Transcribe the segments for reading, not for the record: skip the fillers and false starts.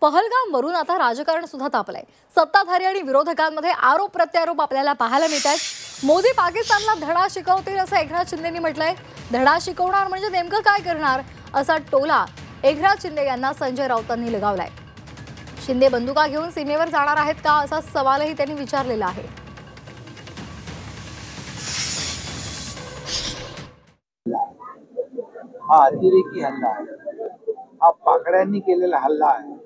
पहलगामवरून आता राजकारण सुद्धा तापलंय। सत्ताधारी आणि विरोधकांमध्ये आरोप प्रत्यारोप आपल्याला पाहायला मिळतात। मोदी पाकिस्तानला धडा शिकवतील असं एकनाथ शिंदेंनी म्हटलंय। धडा शिकवणार म्हणजे नेमकं काय करणार असा टोला एकनाथ शिंदे यांना संजय राऊतांनी लगावलाय। शिंदे बंदुका घेऊन सीमेवर जाणार आहेत का असा सवालही त्यांनी विचारलेला आहे। हा अतिरेकी हल्ला आहे, हा पाकड्यांनी केलेला हल्ला आहे।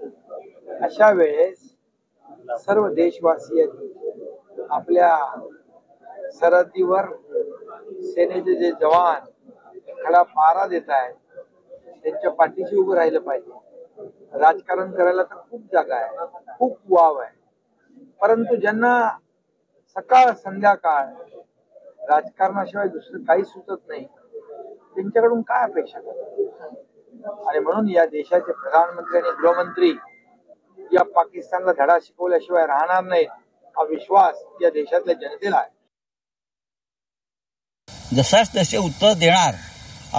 अशा वेळेस सर्व देशवासियांनी आपल्या सरहद्दीवर सेनेचे जे जवान खडा पहारा देत आहेत त्यांच्या पाठीशी उभं राहिलं पाहिजे। राजकारण करायला तर खूप जागा आहे, खूप वाव आहे, परंतु ज्यांना सकाळ संध्याकाळ राजकारणाशिवाय दुसरं काही सुचत नाही त्यांच्याकडून काय अपेक्षा करतात। आणि म्हणून या देशाचे प्रधानमंत्री आणि गृहमंत्री या पाकिस्तानला धडा शिकवल्याशिवाय राहणार नाहीत हा विश्वास या देशातल्या जनतेला आहे। जसाच तसे उत्तर देणार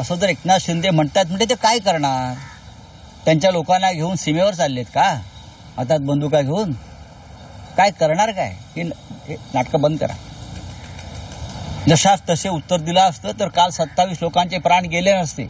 असं जर एकनाथ शिंदे म्हणतात म्हणजे ते काय करणार? त्यांच्या लोकांना घेऊन सीमेवर चाललेत का? हातात बंदुका घेऊन काय करणार? काय हे नाटकं बंद करा। जशाच तसे उत्तर दिलं असतं तर काल 27 लोकांचे प्राण गेले नसते।